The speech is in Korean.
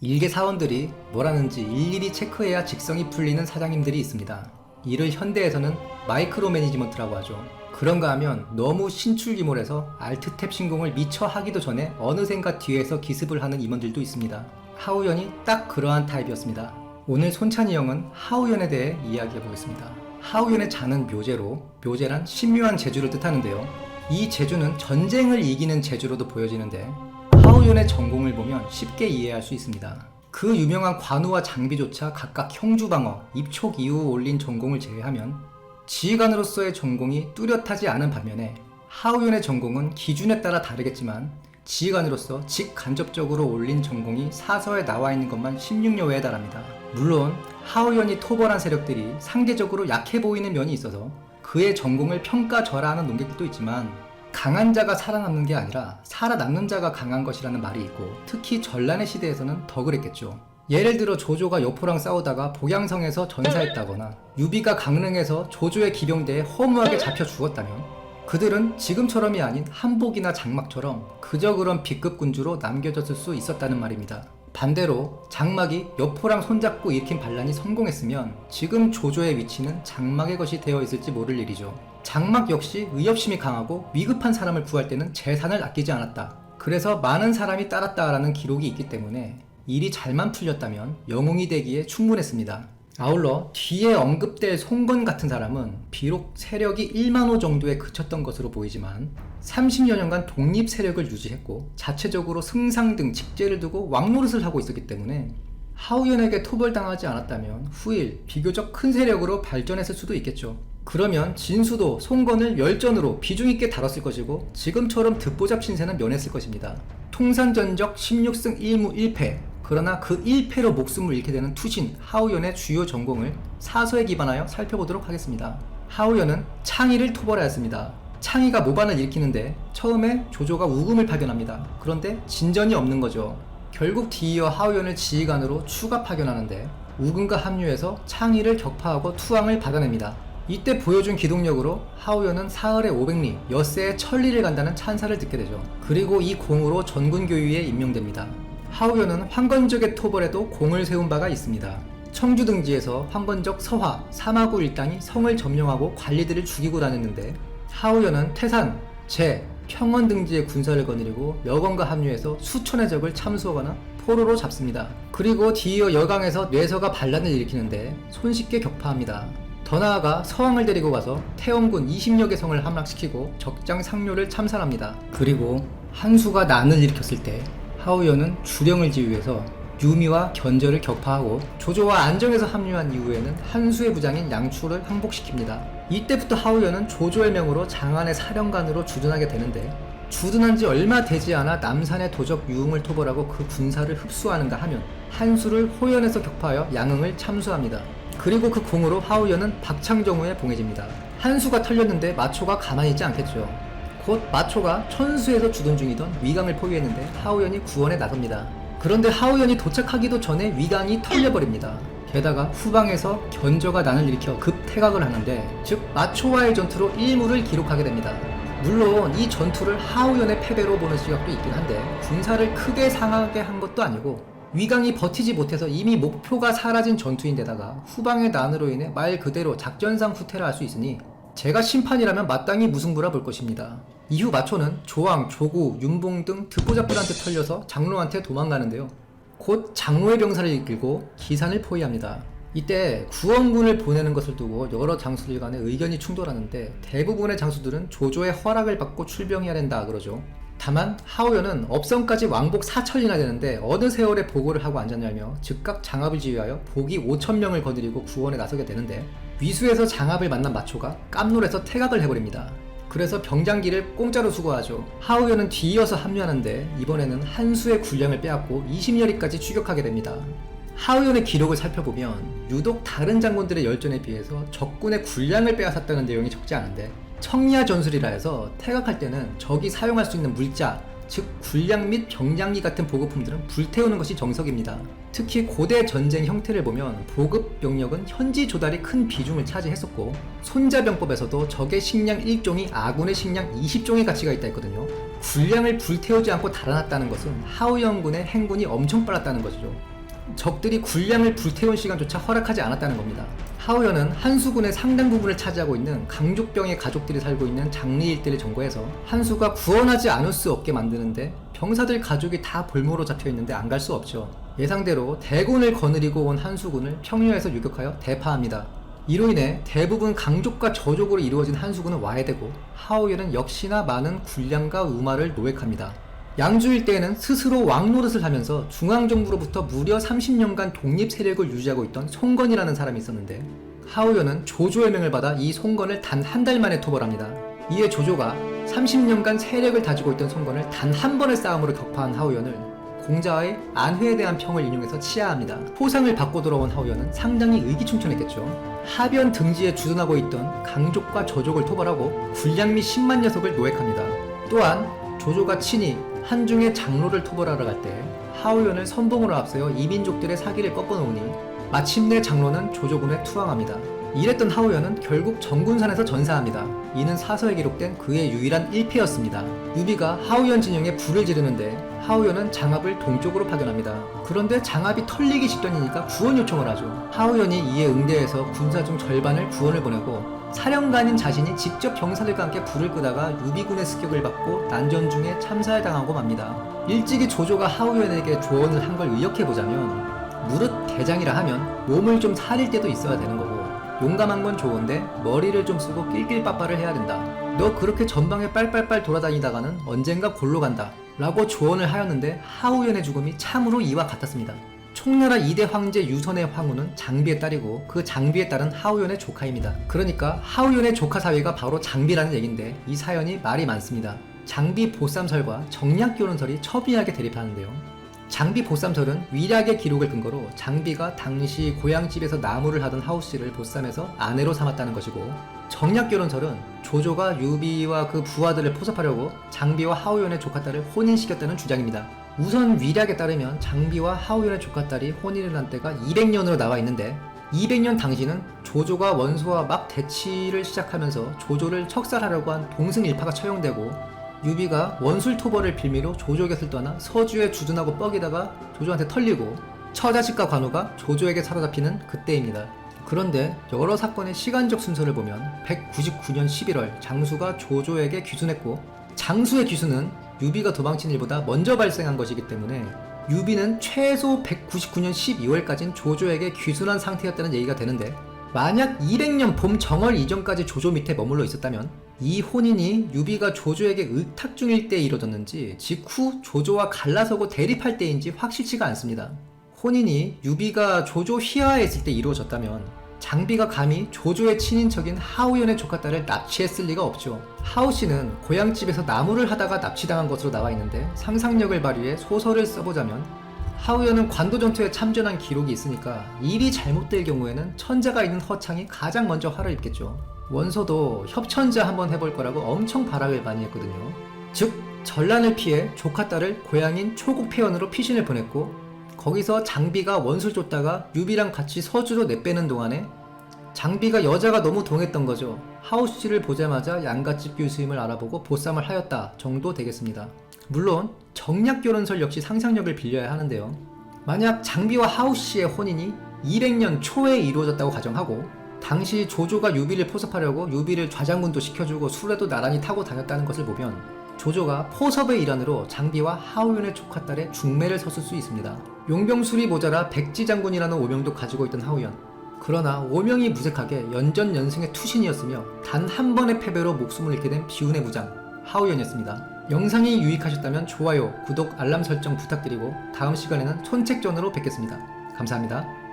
일개 사원들이 뭘 하는지 일일이 체크해야 직성이 풀리는 사장님들이 있습니다. 이를 현대에서는 마이크로 매니지먼트라고 하죠. 그런가 하면 너무 신출귀몰해서 알트탭 신공을 미처 하기도 전에 어느샌가 뒤에서 기습을 하는 임원들도 있습니다. 하우연이 딱 그러한 타입이었습니다. 오늘 손찬이 형은 하우연에 대해 이야기해 보겠습니다. 하우연의 자는 묘제로, 묘제란 신묘한 재주를 뜻하는데요. 이 재주는 전쟁을 이기는 재주로도 보여지는데 하우연의 전공을 보면 쉽게 이해할 수 있습니다. 그 유명한 관우와 장비조차 각각 형주방어, 입촉 이후 올린 전공을 제외하면 지휘관으로서의 전공이 뚜렷하지 않은 반면에 하우연의 전공은 기준에 따라 다르겠지만 지휘관으로서 직간접적으로 올린 전공이 사서에 나와 있는 것만 16여 회에 달합니다. 물론 하우연이 토벌한 세력들이 상대적으로 약해 보이는 면이 있어서 그의 전공을 평가절하하는 논객들도 있지만 강한 자가 살아남는 게 아니라 살아남는 자가 강한 것이라는 말이 있고 특히 전란의 시대에서는 더 그랬겠죠. 예를 들어 조조가 여포랑 싸우다가 복양성에서 전사했다거나 유비가 강릉에서 조조의 기병대에 허무하게 잡혀 죽었다면 그들은 지금처럼이 아닌 한복이나 장막처럼 그저 그런 B급 군주로 남겨졌을 수 있었다는 말입니다. 반대로 장막이 여포랑 손잡고 일으킨 반란이 성공했으면 지금 조조의 위치는 장막의 것이 되어 있을지 모를 일이죠. 장막 역시 의협심이 강하고 위급한 사람을 구할 때는 재산을 아끼지 않았다. 그래서 많은 사람이 따랐다라는 기록이 있기 때문에 일이 잘만 풀렸다면 영웅이 되기에 충분했습니다. 아울러 뒤에 언급될 송건 같은 사람은 비록 세력이 1만호 정도에 그쳤던 것으로 보이지만 30여 년간 독립 세력을 유지했고 자체적으로 승상 등 직제를 두고 왕노릇을 하고 있었기 때문에 하우연에게 토벌당하지 않았다면 후일 비교적 큰 세력으로 발전했을 수도 있겠죠. 그러면 진수도 송건을 열전으로 비중있게 다뤘을 것이고 지금처럼 듣보잡 신세는 면했을 것입니다. 통산전적 16승 1무 1패, 그러나 그 1패로 목숨을 잃게 되는 투신 하우연의 주요 전공을 사서에 기반하여 살펴보도록 하겠습니다. 하우연은 창의를 토벌하였습니다. 창의가 모반을 일으키는데 처음에 조조가 우금을 파견합니다. 그런데 진전이 없는 거죠. 결국 뒤이어 하우연을 지휘관으로 추가 파견하는데 우금과 합류해서 창의를 격파하고 투항을 받아냅니다. 이때 보여준 기동력으로 하우연은 사흘에 500리, 엿새에 1000리를 간다는 찬사를 듣게 되죠. 그리고 이 공으로 전군교유에 임명됩니다. 하우연은 황건적의 토벌에도 공을 세운 바가 있습니다. 청주 등지에서 황건적 서화, 사마구 일당이 성을 점령하고 관리들을 죽이고 다녔는데 하우연은 태산, 제, 평원 등지의 군사를 거느리고 여건과 합류해서 수천의 적을 참수하거나 포로로 잡습니다. 그리고 뒤이어 여강에서 뇌서가 반란을 일으키는데 손쉽게 격파합니다. 더 나아가 서왕을 데리고 가서 태원군 20여 개 성을 함락시키고 적장 상료를 참살합니다. 그리고 한수가 난을 일으켰을 때 하우연은 주령을 지휘해서 유미와 견저를 격파하고 조조와 안정에서 합류한 이후에는 한수의 부장인 양추를 항복시킵니다. 이때부터 하우연은 조조의 명으로 장안의 사령관으로 주둔하게 되는데 주둔한 지 얼마 되지 않아 남산의 도적 유흥을 토벌하고 그 군사를 흡수하는가 하면 한수를 호연에서 격파하여 양흥을 참수합니다. 그리고 그 공으로 하우연은 박창정후에 봉해집니다. 한수가 털렸는데 마초가 가만히 있지 않겠죠. 곧 마초가 천수에서 주둔 중이던 위강을 포위했는데 하우연이 구원에 나섭니다. 그런데 하우연이 도착하기도 전에 위강이 털려버립니다. 게다가 후방에서 견저가 난을 일으켜 급퇴각을 하는데 즉 마초와의 전투로 1무를 기록하게 됩니다. 물론 이 전투를 하우연의 패배로 보는 시각도 있긴 한데 군사를 크게 상하게 한 것도 아니고 위강이 버티지 못해서 이미 목표가 사라진 전투인데다가 후방의 난으로 인해 말 그대로 작전상 후퇴를 할 수 있으니 제가 심판이라면 마땅히 무승부라 볼 것입니다. 이후 마초는 조왕, 조구, 윤봉 등 듣보잡들한테 털려서 장로한테 도망가는데요. 곧 장로의 병사를 이끌고 기산을 포위합니다. 이때 구원군을 보내는 것을 두고 여러 장수들 간의 의견이 충돌하는데 대부분의 장수들은 조조의 허락을 받고 출병해야 된다 그러죠. 다만 하우연은 업성까지 왕복 4천리나 되는데 어느 세월에 보고를 하고 앉았냐며 즉각 장합을 지휘하여 복이 5천명을 거느리고 구원에 나서게 되는데 위수에서 장합을 만난 마초가 깜놀해서 퇴각을 해버립니다. 그래서 병장기를 공짜로 수거하죠. 하우연은 뒤이어서 합류하는데 이번에는 한수의 군량을 빼앗고 20여리까지 추격하게 됩니다. 하우연의 기록을 살펴보면 유독 다른 장군들의 열전에 비해서 적군의 군량을 빼앗았다는 내용이 적지 않은데 청야 전술이라 해서 퇴각할 때는 적이 사용할 수 있는 물자, 즉 군량 및 병량기 같은 보급품들은 불태우는 것이 정석입니다. 특히 고대 전쟁 형태를 보면 보급 병력은 현지 조달이 큰 비중을 차지했었고, 손자병법에서도 적의 식량 1종이 아군의 식량 20종의 가치가 있다 했거든요. 군량을 불태우지 않고 달아났다는 것은 하우연군의 행군이 엄청 빨랐다는 것이죠. 적들이 군량을 불태운 시간조차 허락하지 않았다는 겁니다. 하우연은 한수군의 상당 부분을 차지하고 있는 강족병의 가족들이 살고 있는 장리 일대를 점거해서 한수가 구원하지 않을 수 없게 만드는데, 병사들 가족이 다 볼모로 잡혀있는데 안 갈 수 없죠. 예상대로 대군을 거느리고 온 한수군을 평야에서 유격하여 대파합니다. 이로 인해 대부분 강족과 저족으로 이루어진 한수군은 와해되고, 하우연은 역시나 많은 군량과 우마를 노획합니다. 양주 일대에는 스스로 왕노릇을 하면서 중앙정부로부터 무려 30년간 독립 세력을 유지하고 있던 송건이라는 사람이 있었는데, 하우연은 조조의 명을 받아 이 송건을 단 한 달 만에 토벌합니다. 이에 조조가 30년간 세력을 다지고 있던 송건을 단 한 번의 싸움으로 격파한 하우연을 공자의 안회에 대한 평을 인용해서 치하합니다. 포상을 받고 돌아온 하우연은 상당히 의기충천했겠죠. 하변 등지에 주둔하고 있던 강족과 저족을 토벌하고 군량 및 10만 녀석을 노획합니다. 또한 조조가 친히 한중의 장로를 토벌하러 갈 때 하우연을 선봉으로 앞세워 이민족들의 사기를 꺾어놓으니 마침내 장로는 조조군에 투항합니다. 이랬던 하우연은 결국 정군산에서 전사합니다. 이는 사서에 기록된 그의 유일한 1패였습니다. 유비가 하우연 진영에 불을 지르는데 하우연은 장압을 동쪽으로 파견합니다. 그런데 장압이 털리기 직전이니까 구원 요청을 하죠. 하우연이 이에 응대해서 군사 중 절반을 구원을 보내고, 사령관인 자신이 직접 병사들과 함께 불을 끄다가 유비군의 습격을 받고 난전 중에 참사를 당하고 맙니다. 일찍이 조조가 하우연에게 조언을 한 걸 의역해보자면, 무릇 대장이라 하면 몸을 좀 사릴 때도 있어야 되는 거고, 용감한 건 좋은데 머리를 좀 쓰고 낄낄빠빠를 해야 된다. 너 그렇게 전방에 빨빨빨 돌아다니다가는 언젠가 골로 간다 라고 조언을 하였는데, 하우연의 죽음이 참으로 이와 같았습니다. 총나라 2대 황제 유선의 황후는 장비의 딸이고, 그 장비의 딸은 하우연의 조카입니다. 그러니까 하우연의 조카 사위가 바로 장비라는 얘긴데, 이 사연이 말이 많습니다. 장비 보쌈설과 정략교론설이 첨예하게 대립하는데요. 장비 보쌈설은 위략의 기록을 근거로 장비가 당시 고향집에서 나무를 하던 하우씨를 보쌈해서 아내로 삼았다는 것이고, 정략교론설은 조조가 유비와 그 부하들을 포섭하려고 장비와 하우연의 조카딸을 혼인시켰다는 주장입니다. 우선 위략에 따르면 장비와 하우연의 조카딸이 혼인을 한 때가 200년으로 나와 있는데, 200년 당시는 조조가 원소와 막 대치를 시작하면서 조조를 척살하려고 한 동승일파가 처형되고, 유비가 원술 토벌을 빌미로 조조 곁을 떠나 서주에 주둔하고 뻐기다가 조조한테 털리고, 처자식과 관우가 조조에게 사로잡히는 그때입니다. 그런데 여러 사건의 시간적 순서를 보면 199년 11월 장수가 조조에게 귀순했고, 장수의 귀순은 유비가 도망친 일보다 먼저 발생한 것이기 때문에 유비는 최소 199년 12월까진 조조에게 귀순한 상태였다는 얘기가 되는데, 만약 200년 봄 정월 이전까지 조조 밑에 머물러 있었다면 이 혼인이 유비가 조조에게 의탁 중일 때 이루어졌는지 직후 조조와 갈라서고 대립할 때인지 확실치가 않습니다. 혼인이 유비가 조조 휘하에 있을 때 이루어졌다면 장비가 감히 조조의 친인척인 하우연의 조카딸을 납치했을 리가 없죠. 하우씨는 고향집에서 나무를 하다가 납치당한 것으로 나와 있는데, 상상력을 발휘해 소설을 써보자면 하우연은 관도전투에 참전한 기록이 있으니까 일이 잘못될 경우에는 천자가 있는 허창이 가장 먼저 화를 입겠죠. 원소도 협천자 한번 해볼 거라고 엄청 발악을 많이 했거든요. 즉 전란을 피해 조카딸을 고향인 초국폐원으로 피신을 보냈고, 거기서 장비가 원술 쫓다가 유비랑 같이 서주로 내빼는 동안에 장비가 여자가 너무 동했던 거죠. 하우씨를 보자마자 양갓집 교수임을 알아보고 보쌈을 하였다 정도 되겠습니다. 물론 정략교론설 역시 상상력을 빌려야 하는데요. 만약 장비와 하우씨의 혼인이 200년 초에 이루어졌다고 가정하고, 당시 조조가 유비를 포섭하려고 유비를 좌장군도 시켜주고 수레도 나란히 타고 다녔다는 것을 보면 조조가 포섭의 일환으로 장비와 하우연의 조카딸의 중매를 섰을 수 있습니다. 용병술이 모자라 백지장군이라는 오명도 가지고 있던 하우연. 그러나 오명이 무색하게 연전연승의 투신이었으며 단 한 번의 패배로 목숨을 잃게 된 비운의 무장 하우연이었습니다. 영상이 유익하셨다면 좋아요, 구독, 알람 설정 부탁드리고 다음 시간에는 손책전으로 뵙겠습니다. 감사합니다.